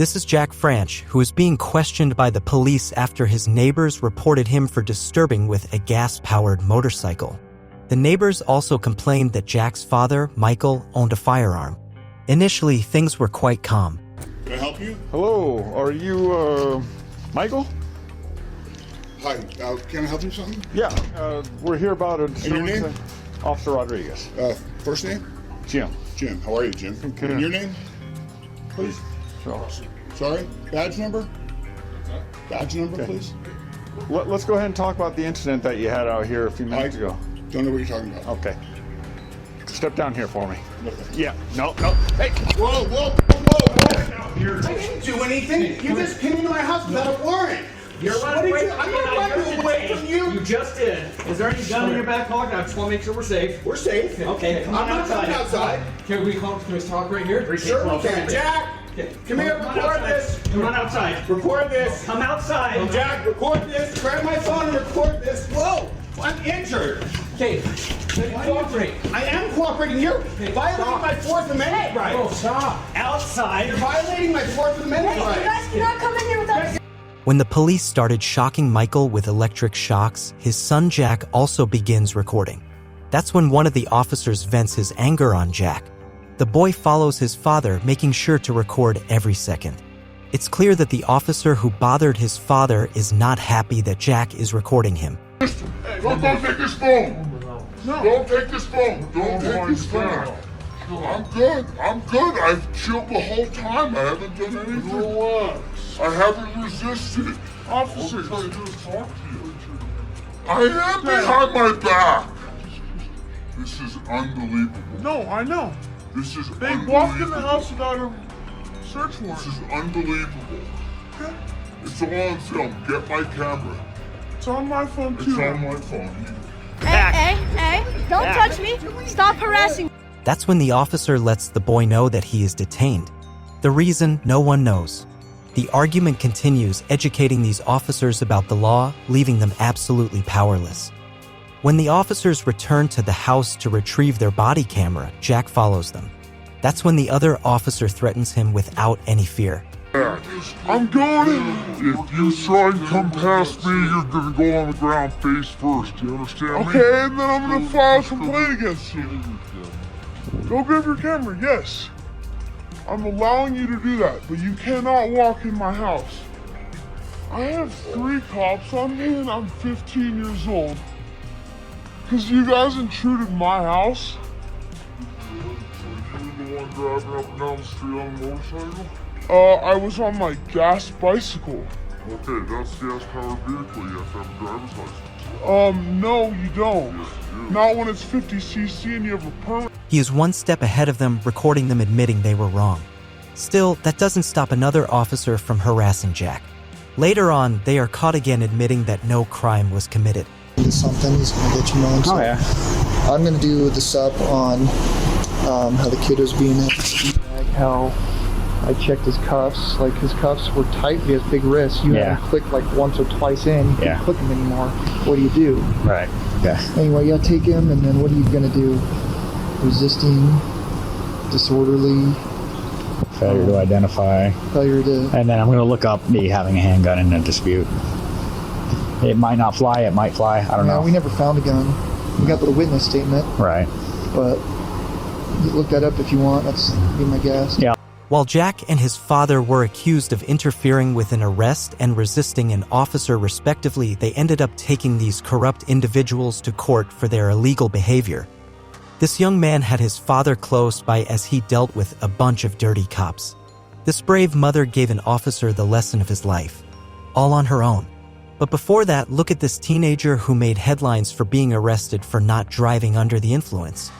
This is Jack Franch, who is being questioned by the police after his neighbors reported him for disturbing with a gas-powered motorcycle. The neighbors also complained that Jack's father, Michael, owned a firearm. Initially, things were quite calm. Can I help you? Hello, are you, Michael? Hi, can I help you with something? Yeah, we're here about a... And your name? Officer Rodriguez. First name? Jim. Jim, how are you, Jim? Okay. And your name? Please? Sorry? Badge number? Badge number, Okay. please? Let's go ahead and talk about the incident that you had out here a few minutes ago. Don't know what you're talking about. Okay. Step down here for me. Okay. Yeah, no. Hey! Whoa, whoa, whoa, whoa! I didn't do anything! You just came into my house without a warrant! You're running away from me. I'm not running away from you! You just did. Is there any gun in your back pocket? I just want to make sure we're safe. We're safe. Okay, come on I'm not outside. coming outside. Can we talk right here? Sure we can. Jack! Okay. Come here, record this! Come on outside. Record this! Come outside. Jack, record this! Grab my phone and record this! Whoa! I'm injured! Okay. Cooperate. I am cooperating. You're violating my Fourth Amendment right. Oh, stop. Outside. You're violating my Fourth Amendment Hey, right. you guys cannot come in here without... When the police started shocking Michael with electric shocks, his son Jack also begins recording. That's when one of the officers vents his anger on Jack. The boy follows his father, making sure to record every second. It's clear that the officer who bothered his father is not happy that Jack is recording him. Don't take this phone. No. Don't take this phone. Don't take this phone. I'm good. I'm good. I've chilled the whole time. I haven't done anything. I haven't resisted. Officer, trying to talk to you. I am behind my back. This is unbelievable. No, I know. This is They unbelievable. walked in the house without a search warrant. This is unbelievable. Okay. It's all on film. Get my camera. It's on my phone It's too. on my phone. Hey, don't touch me. Stop harassing me. That's when the officer lets the boy know that he is detained. The reason, no one knows. The argument continues, educating these officers about the law, leaving them absolutely powerless. When the officers return to the house to retrieve their body camera, Jack follows them. That's when the other officer threatens him without any fear. I'm going in. If you try and come past me, you're gonna go on the ground face first. Do you understand me? Okay, and then I'm gonna file a complaint against you. Go grab your camera, yes. I'm allowing you to do that, but you cannot walk in my house. I have 3 cops on me and I'm 15 years old. Because you guys intruded my house. You the one driving up and down the street on a motorcycle? I was on my gas bicycle. Okay, that's the gas-powered vehicle. You have to have a driver's license. No, you don't. Not when it's 50cc and you have a permit. He is one step ahead of them, recording them admitting they were wrong. Still, that doesn't stop another officer from harassing Jack. Later on, they are caught again admitting that no crime was committed. Something he's gonna get you on. Oh, yeah. I'm gonna do this up on how the kid was being at how I checked his cuffs. Like his cuffs were tight. He has big wrists. You haven't clicked like once or twice in. You can't click him anymore. What do? Right. Yeah. Anyway, you gotta take him, and then what are you gonna do? Resisting, disorderly, failure to identify, failure to. and then I'm going to look up me having a handgun in a dispute. It might not fly, it might fly, I don't know. We never found a gun. We got the witness statement. Right. But you look that up if you want. That's be my guess. Yeah. While Jack and his father were accused of interfering with an arrest and resisting an officer respectively, they ended up taking these corrupt individuals to court for their illegal behavior. This young man had his father close by as he dealt with a bunch of dirty cops. This brave mother gave an officer the lesson of his life, all on her own. But before that, look at this teenager who made headlines for being arrested for not driving under the influence.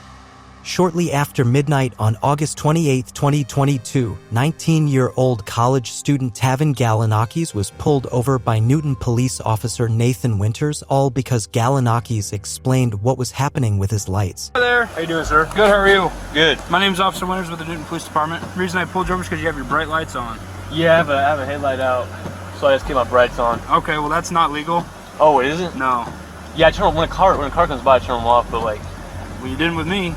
Shortly after midnight on August 28, 2022, 19-year-old college student Tavin Galanakis was pulled over by Newton police officer Nathan Winters, all because Galanakis explained what was happening with his lights. Hi there. How you doing, sir? Good, how are you? Good. My name's Officer Winters with the Newton Police Department. The reason I pulled you over is because you have your bright lights on. Yeah, I have a headlight out, so I just keep my brights on. Okay, well that's not legal. Oh, it isn't? No. Yeah, I turn them when a car comes by, I turn them off, but like... Well, you didn't with me.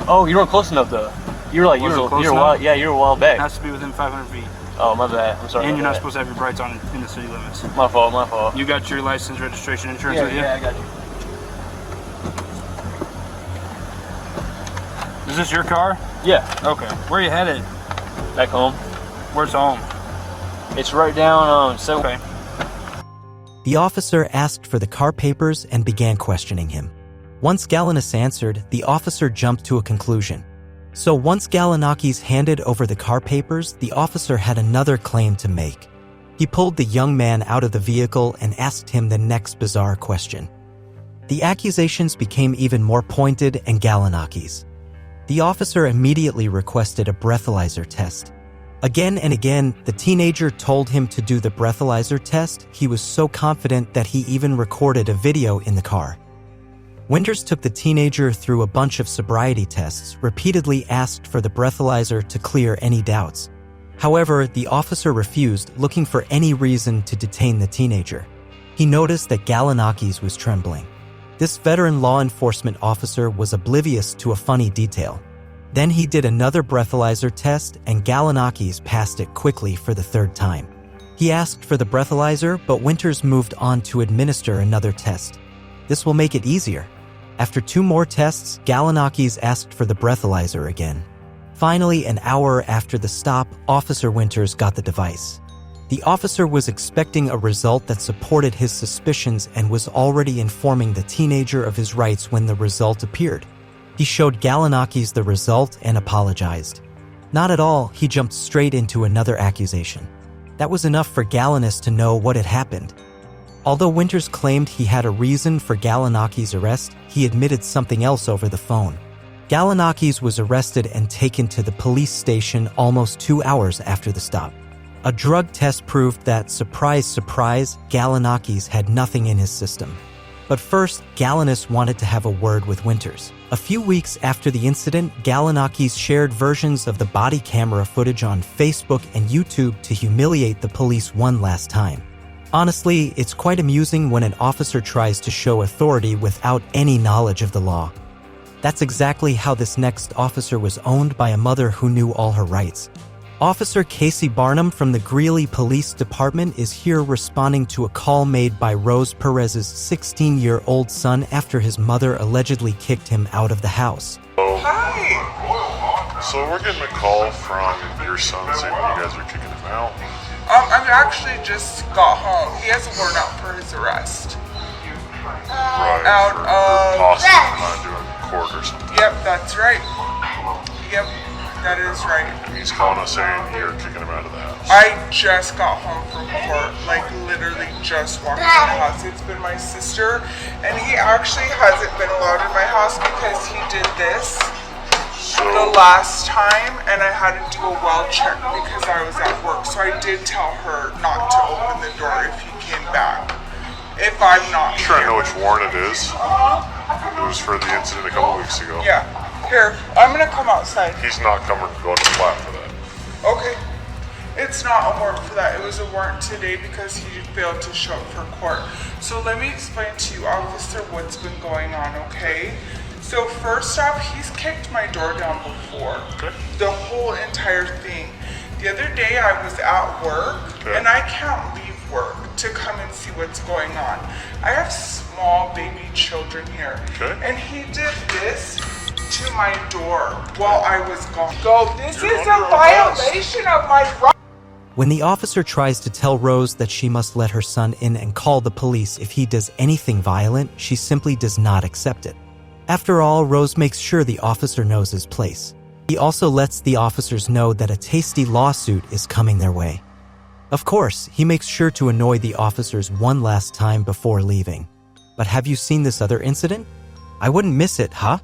Oh, you weren't close enough though. You were close a while, yeah, you were a while It back. has to be within 500 feet. Oh, my bad. I'm sorry. And you're not that. supposed to have your brights on in the city limits. My fault. You got your license, registration, insurance with you? Yeah, I got you. Is this your car? Yeah. Okay. Where are you headed? Back home. Where's home? It's right down, Okay. The officer asked for the car papers and began questioning him. Once Galanakis answered, the officer jumped to a conclusion. So once Galanakis handed over the car papers, the officer had another claim to make. He pulled the young man out of the vehicle and asked him the next bizarre question. The accusations became even more pointed and Galanakis. The officer immediately requested a breathalyzer test. Again and again, the teenager told him to do the breathalyzer test. He was so confident that he even recorded a video in the car. Winters took the teenager through a bunch of sobriety tests, repeatedly asked for the breathalyzer to clear any doubts. However, the officer refused, looking for any reason to detain the teenager. He noticed that Galanakis was trembling. This veteran law enforcement officer was oblivious to a funny detail. Then he did another breathalyzer test, and Galanakis passed it quickly for the third time. He asked for the breathalyzer, but Winters moved on to administer another test. This will make it easier. After 2 more tests, Galanakis asked for the breathalyzer again. Finally, an hour after the stop, Officer Winters got the device. The officer was expecting a result that supported his suspicions and was already informing the teenager of his rights when the result appeared. He showed Galanakis the result and apologized. Not at all, he jumped straight into another accusation. That was enough for Galanakis to know what had happened. Although Winters claimed he had a reason for Galanakis' arrest, he admitted something else over the phone. Galanakis was arrested and taken to the police station almost 2 hours after the stop. A drug test proved that, surprise, surprise, Galanakis had nothing in his system. But first, Galanakis wanted to have a word with Winters. A few weeks after the incident, Galanakis shared versions of the body camera footage on Facebook and YouTube to humiliate the police one last time. Honestly, it's quite amusing when an officer tries to show authority without any knowledge of the law. That's exactly how this next officer was owned by a mother who knew all her rights. Officer Casey Barnum from the Greeley Police Department is here responding to a call made by Rose Perez's 16-year-old son after his mother allegedly kicked him out of the house. Hi! So we're getting a call from your son saying that you guys are kicking him out. I actually just got home. He has a warrant out for his arrest. Right, Out for of... possibly not doing court or something. Yep, that's right. Yep, that is right. And he's calling us saying you're kicking him out of the house. I just got home from court, like literally just walked in the house. It's been my sister, and he actually hasn't been allowed in my house because he did this the last time, and I had to do a well check because I was at work. So I did tell her not to open the door if he came back. If I'm not Sure, I know which warrant it is. It was for the incident a couple weeks ago. Yeah. Here, I'm gonna come outside. He's not going to flat for that. Okay. It's not a warrant for that. It was a warrant today because he failed to show up for court. So let me explain to you, officer, what's been going on, okay? So first off, he's kicked my door down before. Okay. The whole entire thing. The other day I was at work, and I can't leave work to come and see what's going on. I have small baby children here. And he did this to my door while I was gone. This is a violation of my rights. When the officer tries to tell Rose that she must let her son in and call the police if he does anything violent, she simply does not accept it. After all, Rose makes sure the officer knows his place. He also lets the officers know that a tasty lawsuit is coming their way. Of course, he makes sure to annoy the officers one last time before leaving. But have you seen this other incident? I wouldn't miss it, huh?